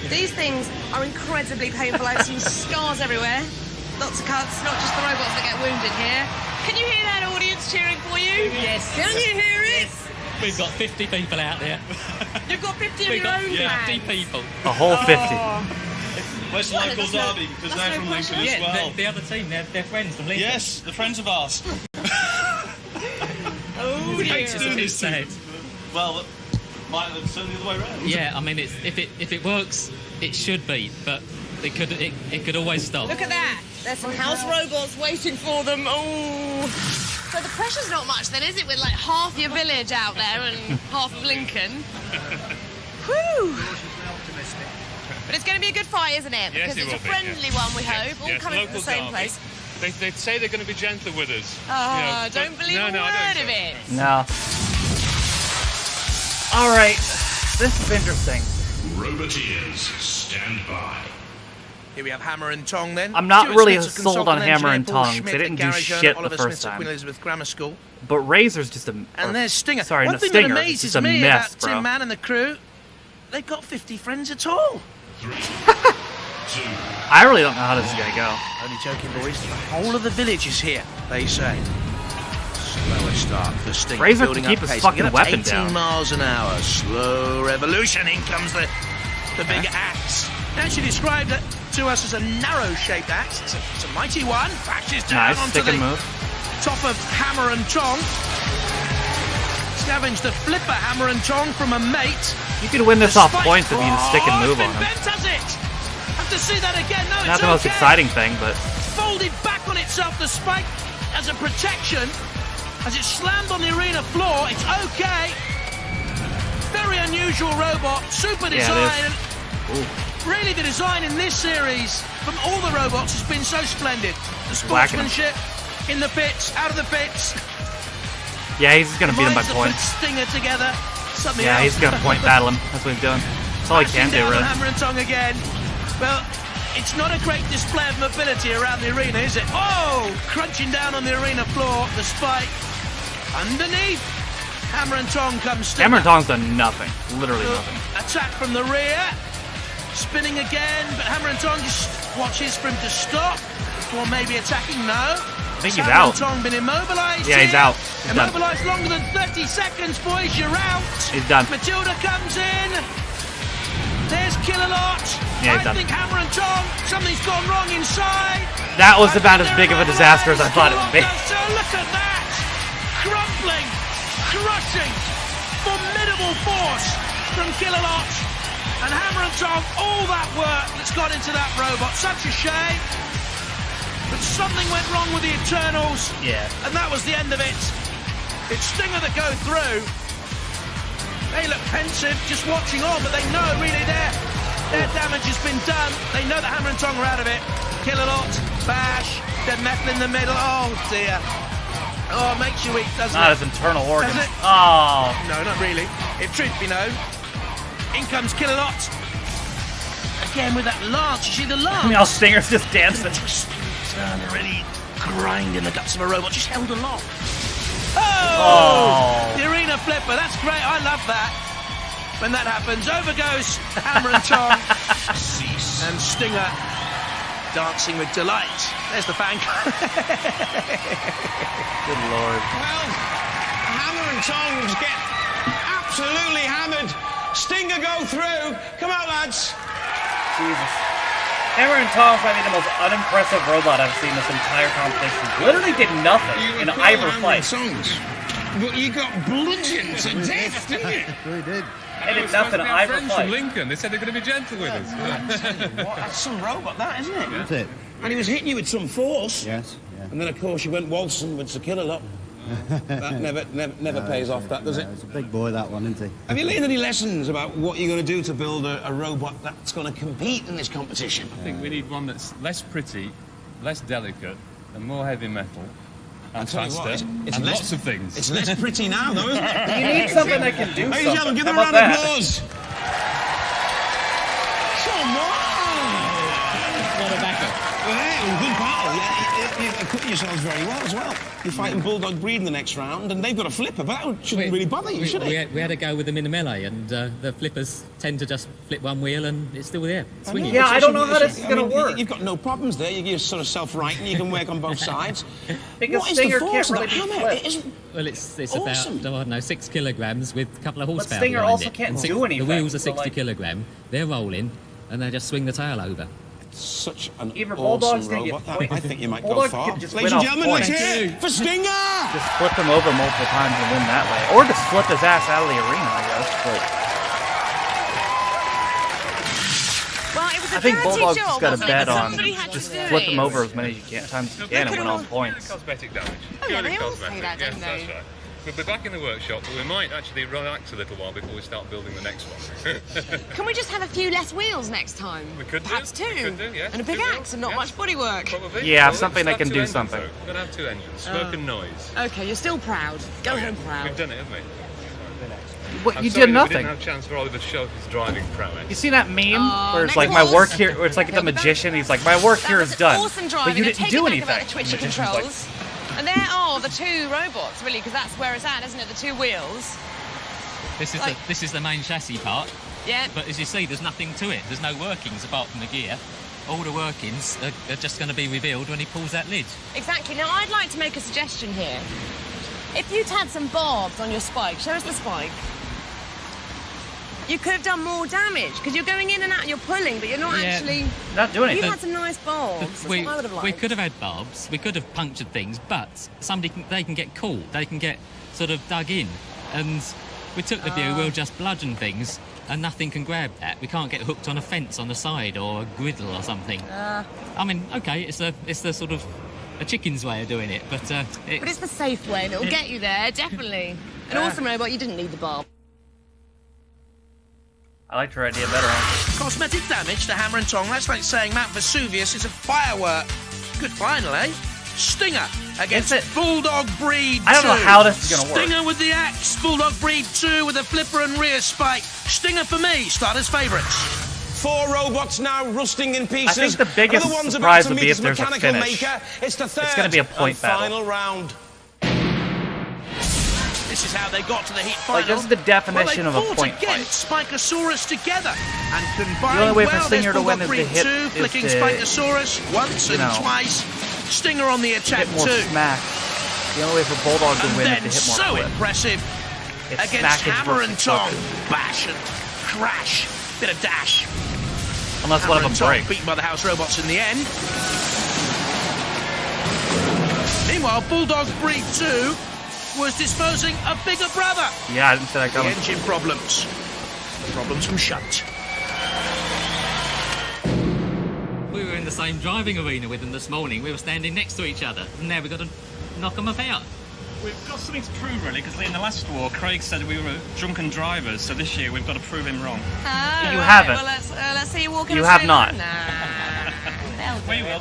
E: These things are incredibly painful. I've seen scars everywhere. Lots of cuts, not just the robots that get wounded here. Can you hear that audience cheering for you?
L: Yes.
E: Can you hear it?
L: We've got 50 people out there.
E: You've got 50 of
L: We've
E: your
L: got
E: own
L: 50
E: fans.
L: people.
A: A whole 50.
N: Where's the local derby? Because they're from Lincoln as
L: Yeah,
N: well.
L: the other team, they're friends from Lincoln.
N: Yes, they're friends of ours.
E: Oh
N: We
E: dear.
N: hate to do this to
L: Sad.
N: Well, might have certainly the other way around.
L: Yeah, I mean, if it works, it should be, but it could always stop.
E: Look at that. There's some house robots waiting for them. Oh. So the pressure's not much then, is it, with like half your village out there and half of Lincoln? Whew. But it's going to be a good fight, isn't it?
H: Yes,
E: Because
H: it
E: it's a
H: will be,
E: friendly
H: yes.
E: one, we hope. All
H: Yes,
E: coming from the
H: local
E: same
H: derby.
E: place.
H: They say they're going to be gentle with us.
E: Oh,
H: You know,
E: don't
H: but-
E: believe a
H: no, I
E: word
H: don't.
E: of it.
A: No. All right. This is interesting.
C: Roboteers, stand by.
B: Here we have Hammer and Tong then.
A: I'm not
B: Stuart
A: really
B: Smith's a
A: sold on
B: consultant
A: Hammer
B: engineer,
A: and
B: Paul
A: Tong, 'cause
B: Schmidt
A: they didn't
B: at
A: do
B: Garage
A: shit
B: Owner,
A: the
B: Oliver
A: first
B: Smith at
A: time.
B: Queen Elizabeth Grammar School.
A: But Razor's just a.
B: And there's Stinger.
A: Sorry,
B: One
A: no,
B: thing
A: Stinger.
B: that
A: It's
B: amazes
A: just a
B: me
A: mess,
B: about
A: bro.
B: Tin Man and the crew, they've got 50 friends at all.
A: I really don't know how this is gonna go.
B: Only joking, boys. The whole of the village is here, they say. Slower start for Stinger.
A: Razor
B: building
A: can keep
B: up
A: his
B: pace.
A: fucking
B: Get up to
A: weapon
B: 18
A: down.
B: miles an hour. Slow revolution. In comes the big axe. They actually described it to us as a narrow-shaped axe. It's a mighty one. Flashes down
A: Nice,
B: onto
A: stick
B: the
A: and move.
B: top of Hammer and Tong. Scavenge the flipper Hammer and Tong from a mate.
A: You can win this off points if you just stick and move on him.
B: Bent has it. Have to see that again. No,
A: Not
B: it's
A: the most
B: okay.
A: exciting thing, but
B: Folded back on itself, the spike as a protection. As it slammed on the arena floor, it's okay. Very unusual robot, super
A: Yeah, it is.
B: design.
A: Ooh.
B: Really, the design in this series from all the robots has been so splendid. The sportsmanship in the pits, out of the pits.
A: Yeah, he's gonna beat him by points.
B: Stinger together. Something
A: yeah,
B: else.
A: he's gonna point battle him. That's what he's doing. That's all he can do, really.
B: Hammer and Tong again. Well, it's not a great display of mobility around the arena, is it? Oh! Crunching down on the arena floor. The spike underneath. Hammer and Tong comes still.
A: Hammer and Tong's done nothing. Literally nothing.
B: Attack from the rear. Spinning again, but Hammer and Tong just watches for him to stop before maybe attacking. No.
A: I think he's
B: Hammer
A: out.
B: and Tong been immobilized.
A: Yeah, he's out. He's
B: immobilized longer than 30 seconds, boys. You're out.
A: He's done.
B: Matilda comes in. There's Kill-A-Lot.
A: Yeah, he's
B: I
A: done.
B: think Hammer and Tong, something's gone wrong inside.
A: That was about as big of a disaster as I thought it would be.
B: So look at that. Crumpling, crushing, formidable force from Kill-A-Lot. And Hammer and Tong, all that work that's gone into that robot. Such a shame. But something went wrong with the Eternals.
A: Yeah.
B: And that was the end of it. It's Stinger that go through. They look pensive, just watching on, but they know really their damage has been done. They know that Hammer and Tong are out of it. Kill-A-Lot, bash, dead metal in the middle. Oh dear. Oh, it makes you weak, doesn't it?
A: Not his internal organs.
B: Does it?
A: Oh.
B: No, not really. If truth be known. In comes Kill-A-Lot. Again with that lance. You see the lance?
A: I mean, all Stinger's just dancing.
B: Really grinding the guts of a robot. Just held aloft. Oh! The arena flipper. That's great. I love that. When that happens, over goes Hammer and Tong. And Stinger dancing with delight. There's the fan.
A: Good lord.
D: Well, Hammer and Tong get absolutely hammered. Stinger go through. Come out, lads.
A: Jesus. Hammer and Tong might be the most unimpressive robot I've seen this entire competition. Literally did nothing in either fight.
D: But you got bludgeoned to death, didn't you?
P: We did.
A: They did nothing in either
H: Friends
A: fight.
H: from Lincoln, they said they're going to be gentle with us.
D: That's some robot, that, isn't it?
P: That's it.
D: And he was hitting you with some force.
P: Yes. Yeah.
D: And then, of course, you went waltzing with the Kill-A-Lot. That never pays off, that, does it?
P: It's a big boy, that one, isn't he?
D: Have you learned any lessons about what you're going to do to build a robot that's going to compete in this competition?
H: I think we need one that's less pretty, less delicate, and more heavy metal, and faster, and lots of things.
D: It's less pretty now, though, isn't it?
A: You need something that can do something.
D: Ladies and gentlemen, give them a
A: How
D: round
A: about
D: of applause. Come on!
L: What a battle.
D: Well, good battle. Yeah, you put yourselves very well as well. You're fighting Bulldog Breed in the next round, and they've got a flipper, but that shouldn't really bother you, should it?
L: We had a go with them in the melee, and the flippers tend to just flip one wheel, and it's still there, swinging.
A: Yeah, I don't know how this is going to work.
D: You've got no problems there. You're sort of self-righting. You can work on both sides.
A: Because
D: what is
A: Stinger
D: the force
A: can't
D: of
A: really
D: that
A: be
D: hammer?
A: flipped.
D: It is
L: Well, it's
D: awesome.
L: about, I don't know, 6 kilograms with a couple of horsepower
A: Stinger
L: behind
A: also
L: it.
A: can't
L: And
A: do anything,
L: The wheels are
A: so,
L: 60
A: like-
L: kilogram. They're rolling, and they just swing the tail over.
D: such an
A: Even
D: awesome
A: Bulldog's gonna get
D: robot.
A: points.
D: I think you might go
A: Bulldog
D: far.
A: could just
D: Ladies
A: win
D: and
A: off
D: gentlemen, let's
A: points.
D: hear it for Stinger!
A: Just flip him over multiple times and win that way. Or just flip his ass out of the arena, I guess. But
E: Well, it was a
A: I think
E: dirty
A: Bulldog's
E: job,
A: just got a
E: wasn't it?
A: bet
E: But
A: on
E: somebody had to
A: just
E: do
A: flip
E: it.
A: him over as many times as you can and win on points.
H: Cosmetic damage.
E: Oh, yeah,
H: Purely
E: they all
H: cosmetic.
E: say that, don't
H: yes,
E: they?
H: That's right. We'll be back in the workshop, but we might actually relax a little while before we start building the next one.
E: Can we just have a few less wheels next time?
H: We could
E: Perhaps
H: do.
E: two.
H: We could do, yes.
E: And a big
H: 2
E: axe and not much bodywork.
H: Probably.
A: Yeah,
H: Well,
A: something
H: let's
A: that can
H: have 2
A: do
H: engines,
A: something.
H: though. We're going to have 2 engines. Smoke and noise.
E: Okay, you're still proud. Go home proud.
H: We've done it, haven't we?
A: What,
H: I'm
A: you
H: sorry
A: did
H: that
A: nothing.
H: We didn't have a chance for Oliver to show his driving prowess.
A: You see that meme
E: Oh,
A: where it's
E: next
A: like my
E: horse.
A: work here, where it's like the magician. He's like, my work here is done,
E: Awesome
A: but
E: driving.
A: you
E: Now
A: didn't
E: take
A: do
E: it back
A: anything.
E: about the Twitcher
A: The magician's like,
E: controls. And there are the 2 robots, really, because that's where it's at, isn't it? The 2 wheels.
L: This is the main chassis part.
E: Yeah.
L: But as you see, there's nothing to it. There's no workings apart from the gear. All the workings are just going to be revealed when he pulls that lid.
E: Exactly. Now, I'd like to make a suggestion here. If you'd had some barbs on your spike, show us the spike. You could have done more damage, because you're going in and out, you're pulling, but you're not actually...
A: Not doing
E: If
A: anything.
E: you had some nice barbs, that's what I would have liked.
L: We could have had barbs, we could have punctured things, but they can get caught, they can get sort of dug in. And we took the view, we'll just bludgeon things, and nothing can grab that. We can't get hooked on a fence on the side or a griddle or something. I mean, okay, it's the sort of a chicken's way of doing it, but
E: But it's the safe way, and it'll get you there, definitely. An awesome robot, you didn't need the barb.
A: I liked her idea better.
B: Cosmetic damage to Hammer and Tong. That's like saying Mount Vesuvius is a firework. Good final, eh? Stinger against Bulldog Breed 2.
A: I don't know how this is going to work.
B: Stinger with the axe. Bulldog Breed 2 with a flipper and rear spike. Stinger for me. Starters' favourites.
D: 4 robots now rusting in pieces.
A: I think the biggest surprise would be if there's a finish.
D: It's the third
A: going to be a point battle.
D: Final round.
B: This is how they got to the heat final.
A: Like, this is the definition of a point fight.
B: Spikersaurus together and combined.
A: The only way for Stinger to win is to hit
B: flicking Spikersaurus once and twice. Stinger on the attack
A: hit more
B: too.
A: Smack. The only way for Bulldog to win is to hit more
B: so
A: flip.
B: impressive
A: It's
B: against
A: smackage
B: Hammer and
A: versus
B: Tong.
A: flip.
B: Bash and crash. Bit of dash.
A: Unless
B: Hammer
A: one of them
B: and Tong
A: breaks.
B: beaten by the house robots in the end. Meanwhile, Bulldog Breed 2 was disposing of bigger brother.
A: Yeah, I didn't see that coming.
B: The engine problems. Problems from Shunt.
L: We were in the same driving arena with them this morning. We were standing next to each other. And now we've got to knock them about.
M: We've got something to prove, really, because in the last war, Craig said we were drunken drivers, so this year we've got to prove him wrong.
E: Ah,
A: You
E: right.
A: haven't.
E: Well, let's see you walking.
A: You have not.
M: We will.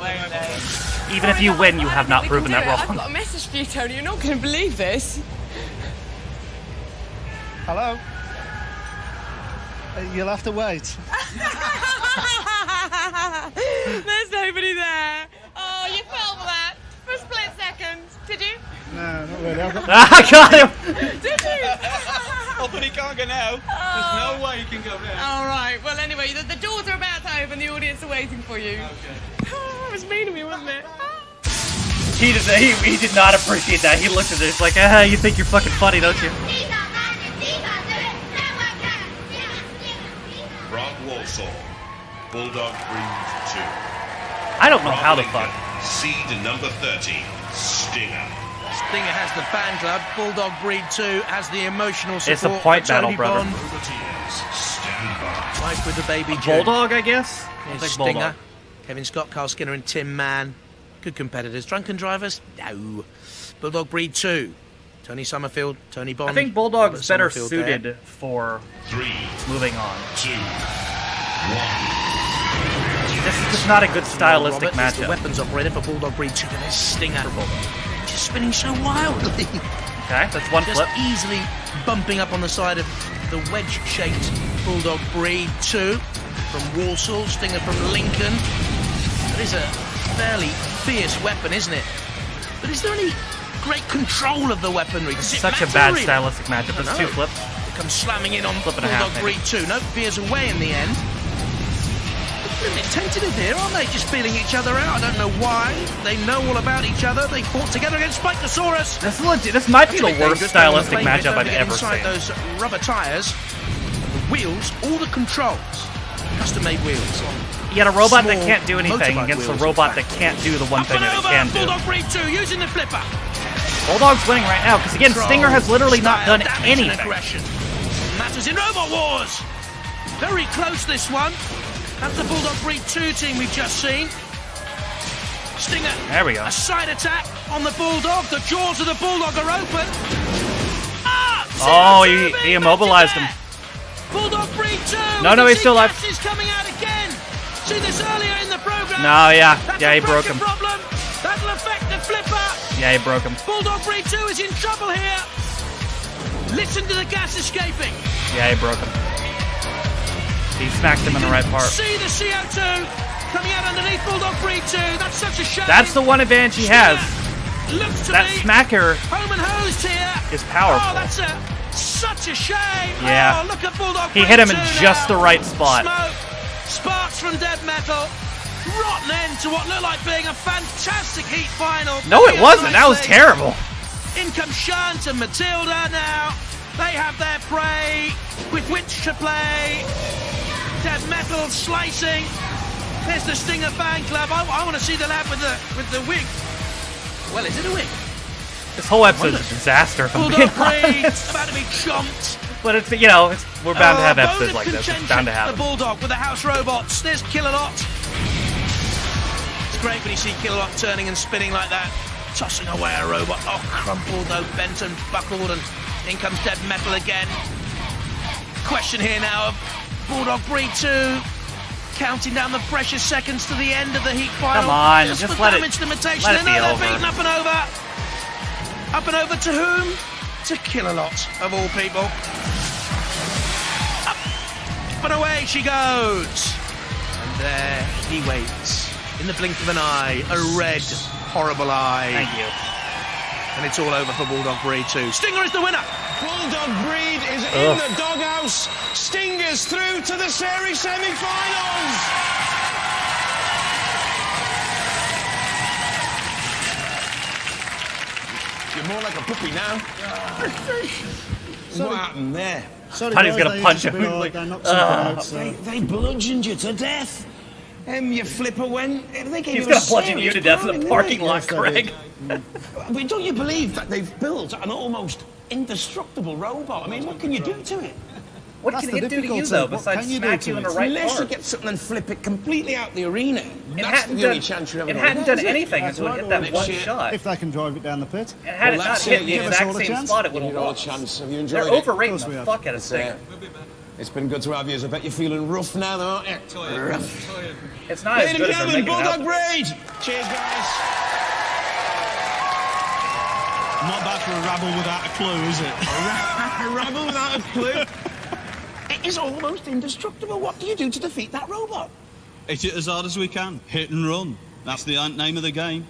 A: Even if you win, you have not proven that
E: I've
A: wrong.
E: got a message for you, Tony. You're not going to believe this.
P: Hello? You'll have to wait.
E: There's nobody there. Oh, you filmed that for a split second. Did you?
P: No, not really. I've got
A: I got him!
E: Did you?
M: Oh, but he can't go now. There's no way he can go now.
E: All right. Well, anyway, the doors are about to open. The audience are waiting for you.
M: Okay.
E: That was mean of me, wasn't it?
A: He did not appreciate that. He looked at it, it's like, you think you're fucking funny, don't you?
C: Rob Walsall, Bulldog Breed 2.
A: I don't know how the fuck.
C: Seed number 30, Stinger.
B: Stinger has the fan club. Bulldog Breed 2 has the emotional support.
A: It's a point
B: for Tony
A: battle, brother.
B: Bond.
C: Stand by.
B: Mike with the baby Jane.
A: Bulldog, I guess?
B: Here's
A: Like
B: Stinger.
A: Bulldog.
B: Kevin Scott, Carl Skinner, and Tim Mann. Good competitors. Drunken drivers? No. Bulldog Breed 2. Tony Summerfield, Tony Bond.
A: I think Bulldog's
B: Robert
A: better
B: Summerfield
A: suited
B: there.
A: for
C: 3,
A: moving on.
C: 2, 1.
A: This is just not a good stylistic
B: Robert is the
A: matchup.
B: weapons operator for Bulldog Breed 2. And there's Stinger. Just spinning so wildly.
A: Okay, that's one
B: Just
A: flip.
B: easily bumping up on the side of the wedge-shaped Bulldog Breed 2 from Walsall, Stinger from Lincoln. That is a fairly fierce weapon, isn't it? But is there any great control of the weaponry? Does it
A: Such a
B: matter,
A: bad
B: really?
A: stylistic matchup. There's two flips.
B: It comes slamming in on
A: Flip and a
B: Bulldog
A: half,
B: Breed 2. No, veers away in the end. A bit tentative here, aren't they? Just feeling each other out. I don't know why. They know all about each other. They fought together against Spikersaurus.
A: This is legit. This might be the
B: Actually,
A: worst
B: dangerous,
A: stylistic
B: don't wanna
A: matchup
B: play
A: I've
B: with it. Don't
A: ever
B: forget
A: seen.
B: inside those rubber tyres, the wheels, all the controls, custom-made wheels.
A: You got a robot that
B: Small
A: can't do anything
B: motorbike
A: against a
B: wheels,
A: robot
B: in
A: that
B: fact.
A: can't do the one
B: Up
A: thing
B: and
A: that it
B: over,
A: can do.
B: Bulldog Breed 2 using the flipper.
A: Bulldog's winning right now, because again, Stinger has literally not
B: Style,
A: done
B: damage, and
A: anything.
B: aggression. Matters in Robot Wars. Very close, this one. That's the Bulldog Breed 2 team we've just seen. Stinger.
A: There we go.
B: A side attack on the Bulldog. The jaws of the Bulldog are open. Ah!
A: Oh, he immobilized him.
B: Bulldog Breed 2.
A: No, no, he's still alive.
B: Is coming out again. See this earlier in the program.
A: No, yeah.
B: That's
A: Yeah,
B: a
A: he broke
B: pressure
A: him.
B: Problem. That'll affect the flipper.
A: Yeah, he broke him.
B: Bulldog Breed 2 is in trouble here. Listen to the gas escaping.
A: Yeah, he broke him. He smacked him in the right part.
B: See the CO2 coming out underneath Bulldog Breed 2. That's such a shame.
A: That's the one advantage he has.
B: Looks to
A: That
B: be
A: smacker
B: home and hosed here.
A: is powerful.
B: Oh, that's such a shame.
A: Yeah.
B: Oh, look at Bulldog
A: He
B: Breed
A: hit him in
B: 2
A: just
B: now.
A: the right spot.
B: Smoke, sparks from dead metal. Rotten end to what looked like being a fantastic heat final.
A: No, it wasn't. That was terrible.
B: In comes Shant and Matilda now. They have their prey with which to play. Dead metal slicing. There's the Stinger fan club. I want to see the lad with the wig. Well, is it a wig?
A: This whole episode is a disaster, if I'm being
B: Bulldog Breed
A: honest.
B: about to be chomped.
A: But it's, you know, we're bound to have episodes like this. It's bound to
B: The
A: happen.
B: Bulldog with the house robots. There's Killalot. It's great when you see Killalot turning and spinning like that, tossing away a robot. Oh, crumpled though, bent and buckled, and in comes Dead Metal again. Question here now of Bulldog Breed 2 counting down the precious seconds to the end of the heat final.
A: Come on,
B: just
A: just
B: for
A: let it,
B: damage limitation.
A: let it be
B: They're
A: over.
B: beaten up and over. Up and over to whom? To Kill-A-Lot, of all people. Up and away she goes. And there he waits. In the blink of an eye, a red, horrible eye.
A: Thank you.
B: And it's all over for Bulldog Breed 2. Stinger is the winner.
D: Bulldog Breed is in the doghouse. Stinger's through to the series semi-finals. You're more like a puppy now. What happened there?
A: I thought he was going to punch him.
D: They bludgeoned you to death. You flipper when they gave
A: He's
D: you
A: going to bludgeon you to death in the parking lot, Craig.
D: But don't you believe that they've built an almost indestructible robot? I mean, what can you do to it?
A: What can it do to you, though, besides smack you in the right
D: Unless
A: part?
D: you get something and flip it completely out the arena.
A: It
D: That's
A: hadn't
D: the only
A: done-
D: chance you're ever
A: it
D: gonna
A: hadn't
D: get,
A: done
D: is it?
A: anything until it hit that one shot.
P: If they can drive it down the pit.
A: And had it not hit the exact same spot, it would have
D: all a
A: lost.
D: chance. Have you enjoyed
A: They're
D: it?
A: overrating the fuck out of Stinger.
D: It's been good to have you. I bet you're feeling rough now, though, aren't you? Rough.
A: It's not as
D: Ladies
A: good
D: and
A: as they're
D: gentlemen,
A: making it out.
D: Bulldog Breed. Cheers, guys.
N: Not bad for a rabble without a clue, is it?
D: A rabble without a clue. It is almost indestructible. What do you do to defeat that robot?
N: Hit it as hard as we can. Hit and run. That's the name of the game.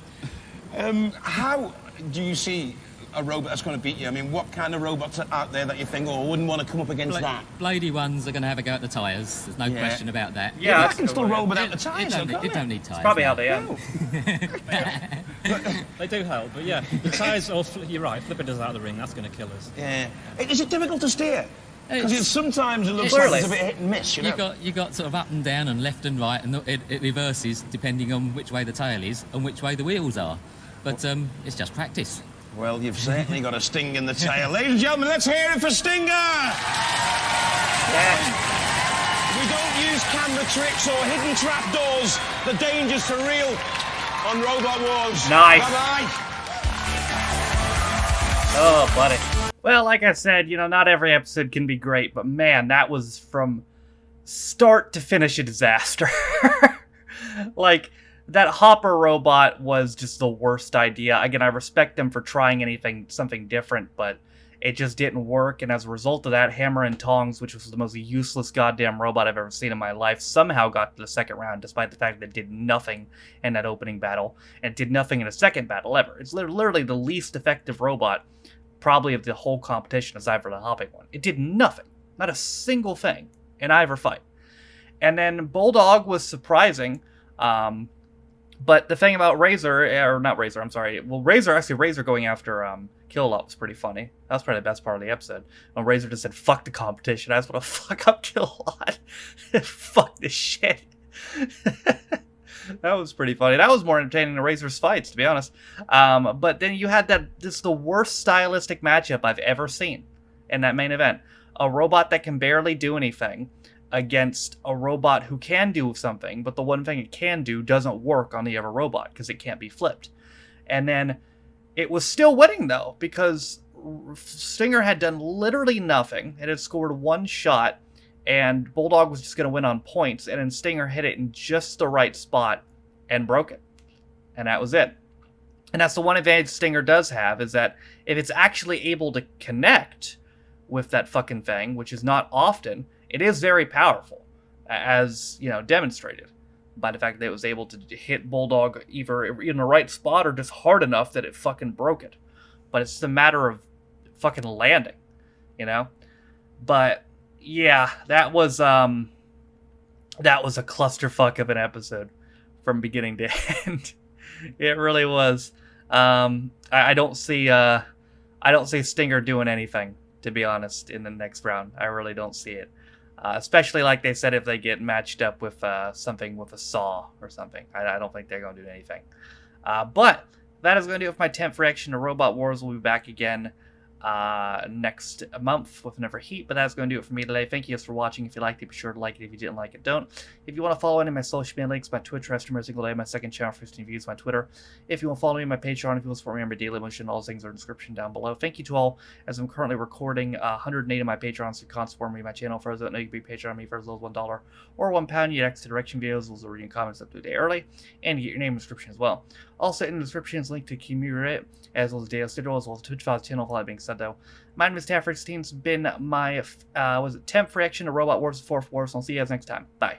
D: How do you see a robot that's going to beat you? I mean, what kind of robots are out there that you think, oh, I wouldn't want to come up against that?
L: Bladey ones are going to have a go at the tyres. There's no question about that.
A: Yeah,
D: I can still roll without the tyres.
L: It don't need tyres.
A: It's probably how they end.
M: They do help, but yeah, the tyres, you're right, flipping us out of the ring, that's going to kill us.
D: Yeah. Is it difficult to steer? Because sometimes it looks
A: Clearly.
D: like it's a bit hit and miss, you know?
L: You got sort of up and down and left and right, and it reverses depending on which way the tail is and which way the wheels are. But it's just practice.
D: Well, you've certainly got a sting in the tail. Ladies and gentlemen, let's hear it for Stinger! We don't use camera tricks or hidden trapdoors. The danger's for real on Robot Wars.
A: Nice.
D: Bye-bye.
A: Oh, buddy. Well, like I said, not every episode can be great, but man, that was from start to finish a disaster. Like, that Hopper robot was just the worst idea. Again, I respect them for trying something different, but it just didn't work, and as a result of that, Hammer and Tongs, which was the most useless goddamn robot I've ever seen in my life, somehow got to the second round, despite the fact that it did nothing in that opening battle, and did nothing in the second battle ever. It's literally the least effective robot, probably of the whole competition, aside from the hopping one. It did nothing. Not a single thing in either fight. And then Bulldog was surprising, but the thing about Razor going after Kill-A-Lot was pretty funny. That was probably the best part of the episode. When Razor just said, fuck the competition, I just want to fuck up Kill-A-Lot. Fuck this shit. That was pretty funny. That was more entertaining than Razor's fights, to be honest. But then you had this the worst stylistic matchup I've ever seen in that main event. A robot that can barely do anything against a robot who can do something, but the one thing it can do doesn't work on the other robot because it can't be flipped. And then it was still winning, though, because Stinger had done literally nothing. It had scored one shot, and Bulldog was just going to win on points, and then Stinger hit it in just the right spot and broke it. And that was it. And that's the one advantage Stinger does have, is that if it's actually able to connect with that fucking thing, which is not often, it is very powerful, as, demonstrated by the fact that it was able to hit Bulldog either in the right spot or just hard enough that it fucking broke it. But it's just a matter of fucking landing, But yeah, that was a clusterfuck of an episode from beginning to end. It really was. I don't see Stinger doing anything, to be honest, in the next round. I really don't see it. Especially like they said, if they get matched up with something with a saw or something. I don't think they're going to do anything. But that is going to do it with my 10th reaction to Robot Wars. We'll be back again next month with another heat, but that's going to do it for me today. Thank you guys for watching. If you liked it, be sure to like it. If you didn't like it, don't. If you want to follow any of my social media links, my Twitch, I stream every single day, my second channel, 15 views, my Twitter. If you want to follow me on my Patreon, if you want to support me on my daily mission, all those things are in the description down below. Thank you to all, as I'm currently recording 108 of my Patrons, so you can't support me on my channel. For those that know, you can be Patreon me for as little as $1 or £1. You get extra direction videos, those are reading comments up to a day early, and you get your name in the description as well. Also in the description is a link to community, as well as daily schedule, as well as Twitch files channel. With all that being said, though, my name is Taffy16. It's been my 10th reaction to Robot Wars, the 4th Wars. I'll see you guys next time. Bye.